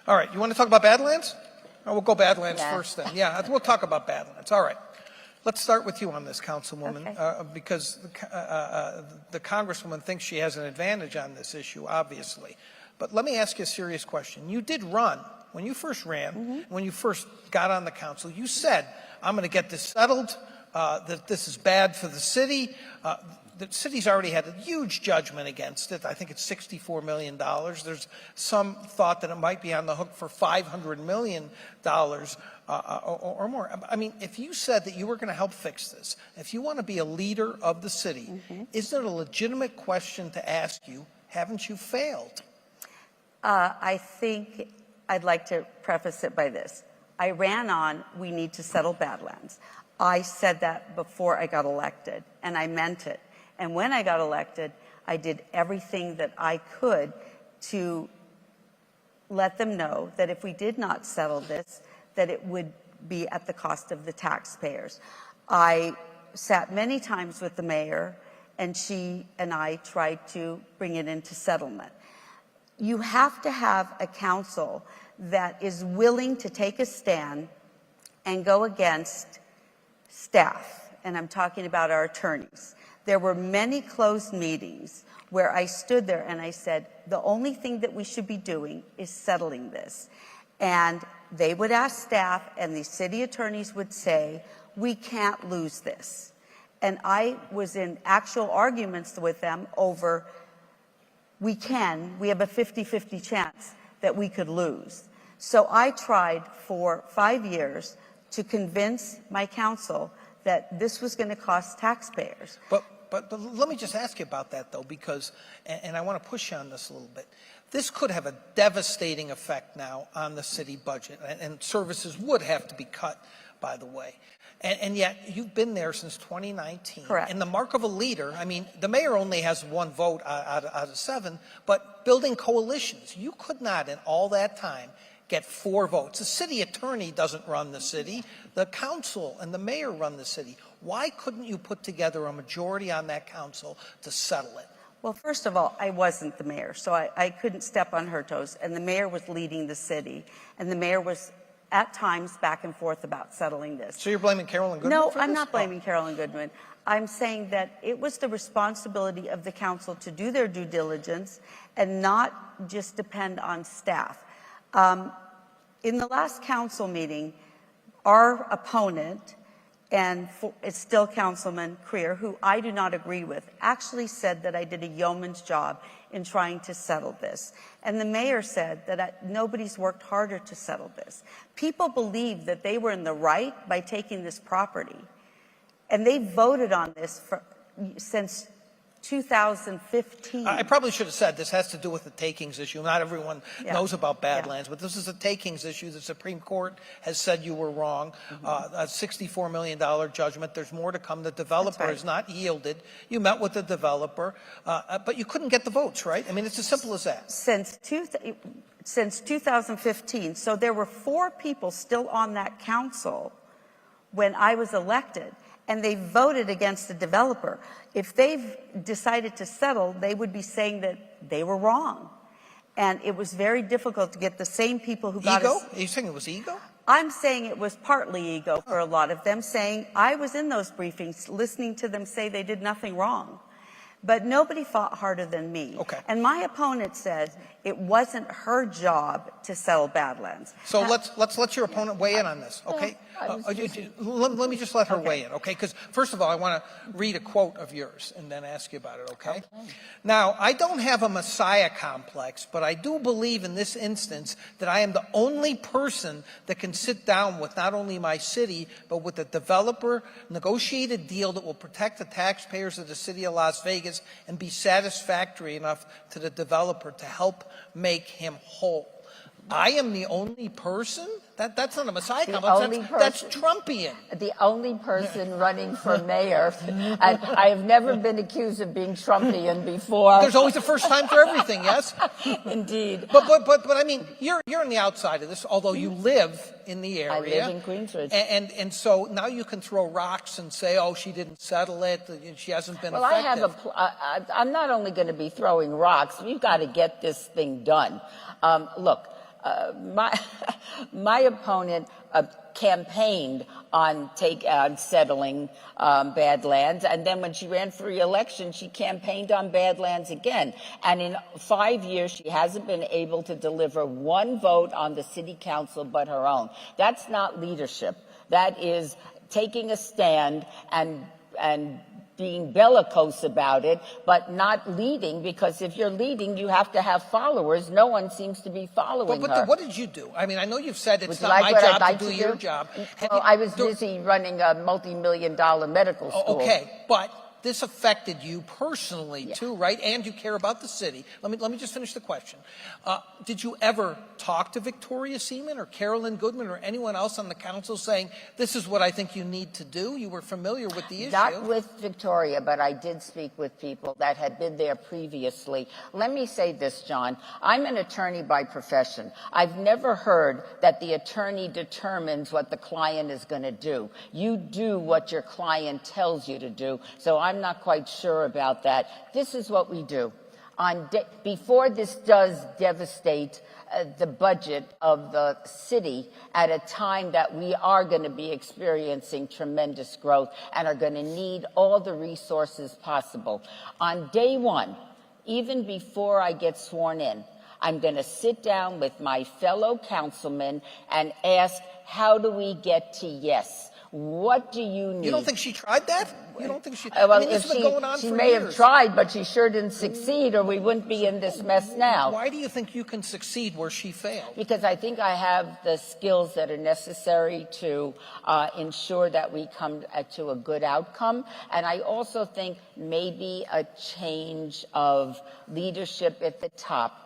All right, you want to talk about Badlands? Oh, we'll go Badlands first then. Yeah, we'll talk about Badlands. All right. Let's start with you on this, Councilwoman, because the Congresswoman thinks she has an advantage on this issue, obviously. But let me ask you a serious question. You did run. When you first ran, when you first got on the council, you said, I'm going to get this settled, that this is bad for the city. The city's already had a huge judgment against it. I think it's $64 million. There's some thought that it might be on the hook for $500 million or more. I mean, if you said that you were going to help fix this, if you want to be a leader of the city, isn't it a legitimate question to ask you, haven't you failed? I think I'd like to preface it by this. I ran on, we need to settle Badlands. I said that before I got elected, and I meant it. And when I got elected, I did everything that I could to let them know that if we did not settle this, that it would be at the cost of the taxpayers. I sat many times with the mayor, and she and I tried to bring it into settlement. You have to have a council that is willing to take a stand and go against staff, and I'm talking about our attorneys. There were many closed meetings where I stood there and I said, the only thing that we should be doing is settling this. And they would ask staff, and the city attorneys would say, we can't lose this. And I was in actual arguments with them over, we have a 50-50 chance that we could lose. So I tried for 5 years to convince my council that this was going to cost taxpayers. But let me just ask you about that, though, because, and I want to push you on this a little bit, this could have a devastating effect now on the city budget, and services would have to be cut, by the way. And yet, you've been there since 2019. Correct. And the mark of a leader, I mean, the mayor only has 1 vote out of 7, but building coalitions, you could not in all that time get 4 votes. The city attorney doesn't run the city. The council and the mayor run the city. Why couldn't you put together a majority on that council to settle it? Well, first of all, I wasn't the mayor, so I couldn't step on her toes. And the mayor was leading the city. And the mayor was, at times, back and forth about settling this. So you're blaming Carolyn Goodman No, for I'm this? not blaming Carolyn Goodman. I'm saying that it was the responsibility of the council to do their due diligence and not just depend on staff. In the last council meeting, our opponent, and it's still Councilman Creer, who I do not agree with, actually said that I did a yeoman's job in trying to settle this. And the mayor said that nobody's worked harder to settle this. People believed that they were in the right by taking this property. And they voted on this since 2015. I probably should have said this has to do with the takings issue. Not everyone knows about Badlands, but this is a takings issue. The Supreme Court has said you were wrong. A $64 million judgment. There's more to come. The developer has not yielded. You met with the developer, but you couldn't get the votes, right? I mean, it's as simple as that. Since 2015. So there were 4 people still on that council when I was elected, and they voted against the developer. If they've decided to settle, they would be saying that they were wrong. And it was very difficult to get the same people who got ego? Are you saying it was ego? I'm saying it was partly ego for a lot of them, saying I was in those briefings listening to them say they did nothing wrong. But nobody fought harder than me. Okay. And my opponent said it wasn't her job to settle Badlands. So let's let your opponent weigh in on this, okay? Let me just let her weigh in, okay? Because first of all, I want to read a quote of yours and then ask you about it, okay? Now, I don't have a messiah complex, but I do believe in this instance that I am the only person that can sit down with not only my city, but with the developer, negotiate a deal that will protect the taxpayers of the city of Las Vegas and be satisfactory enough to the developer to help make him whole. I am the only person? That's not a messiah complex. That's Trumpian. The only person running for mayor. I have never been accused of being Trumpian before. There's always a first time for everything, yes? Indeed. But I mean, you're on the outside of this, although you live in the area. I live in Queensbridge. And so now you can throw rocks and say, oh, she didn't settle it, she hasn't been effective. I'm not only going to be throwing rocks. We've got to get this thing done. Look, my opponent campaigned on settling Badlands, and then when she ran for re-election, she campaigned on Badlands again. And in 5 years, she hasn't been able to deliver one vote on the city council but her own. That's not leadership. That is taking a stand and being bellicose about it, but not leading, because if you're leading, you have to have followers. No one seems to be following her. What did you do? I mean, I know you've said it's not like my what job I'd like to do to your do? job. Well, I was busy running a multi-million-dollar medical school. Okay, but this affected you personally too, right? And you care about the city. Let me just finish the question. Did you ever talk to Victoria Seaman or Carolyn Goodman or anyone else on the council saying, this is what I think you need to do? You were familiar with the issue. Not with Victoria, but I did speak with people that had been there previously. Let me say this, John. I'm an attorney by profession. I've never heard that the attorney determines what the client is going to do. You do what your client tells you to do. So I'm not quite sure about that. This is what we do. Before this does devastate the budget of the city at a time that we are going to be experiencing tremendous growth and are going to need all the resources possible. On day one, even before I get sworn in, I'm going to sit down with my fellow councilmen and ask, how do we get to yes? What do you need? You don't think she tried that? You don't think she? Well, I mean, this has been going on she for may years. have tried, but she sure didn't succeed, or we wouldn't be in this mess now. Why do you think you can succeed where she failed? Because I think I have the skills that are necessary to ensure that we come to a good outcome. And I also think maybe a change of leadership at the top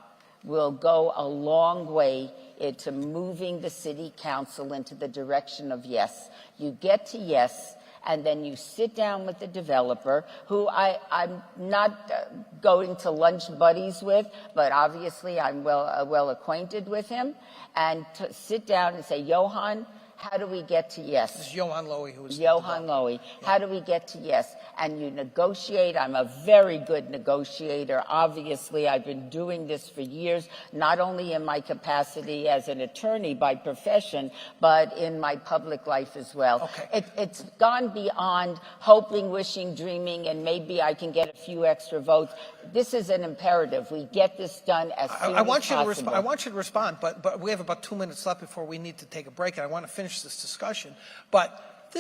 will go a long way into moving the city council into the direction of yes. You get to yes, and then you sit down with the developer, who I'm not going to lunch buddies with, but obviously I'm well acquainted with him, and to sit down and say, Johan, how do we get to yes? This is Johan Lowy, who is Johan Lowy. How do we get to yes? And you negotiate. I'm a very good negotiator. Obviously, I've been doing this for years, not only in my capacity as an attorney by profession, but in my public life as well. Okay. It's gone beyond hoping, wishing, dreaming, and maybe I can get a few extra votes. This is an imperative. We get this done as soon as possible. I want you to respond, but we have about 2 minutes left before we need to take a break, and I want to finish this discussion. But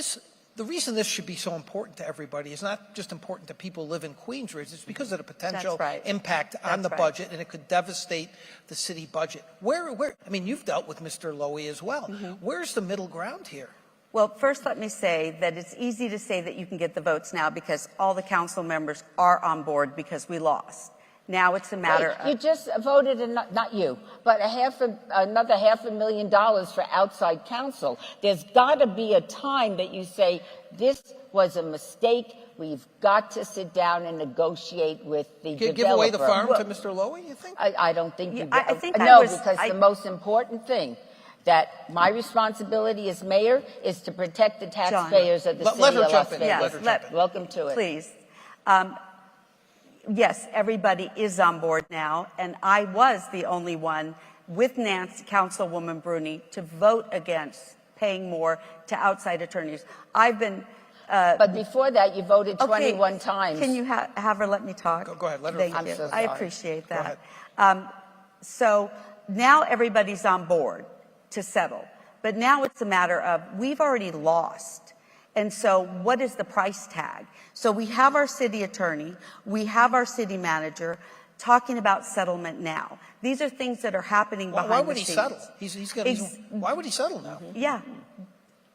the reason this should be so important to everybody is not just important to people who live in Queensbridge. It's because of the potential impact on the budget, and it could devastate the city budget. I mean, you've dealt with Mr. Lowy as well. Where's the middle ground here? Well, first let me say that it's easy to say that you can get the votes now because all the council members are on board because we lost. Now it's a matter of... You just voted, not you, but another $500,000 for outside counsel. There's got to be a time that you say, this was a mistake. We've got to sit down and negotiate with the developer. Give away the farm to Mr. Lowy, you think? I don't think you... I think no, I was, because the most important thing that my responsibility as mayor is to protect the taxpayers of the city of Las Vegas. Yes, welcome to it. Please. Yes, everybody is on board now, and I was the only one with Nancy, Councilwoman Bruni, to vote against paying more to outside attorneys. I've been... but before that, you voted 21 times. Can you have her let me talk? Go ahead, let her Thank talk. you. So I sorry. appreciate that. So now everybody's on board to settle. But now it's a matter of, we've already lost. And so what is the price tag? So we have our city attorney, we have our city manager talking about settlement now. These are things that are happening behind the scenes. Why would he settle? Why would he settle now? Yeah,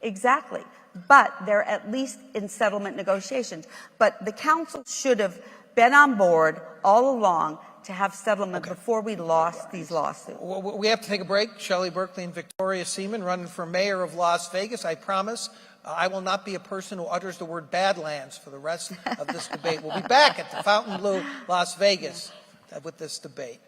exactly. But they're at least in settlement negotiations. But the council should have been on board all along to have settlement before we lost these lawsuits. We have to take a break. Shelley, Berkley, and Victoria Seaman running for mayor of Las Vegas. I promise I will not be a person who utters the word Badlands for the rest of this debate. We'll be back at the Fontainebleau, Las Vegas with this debate.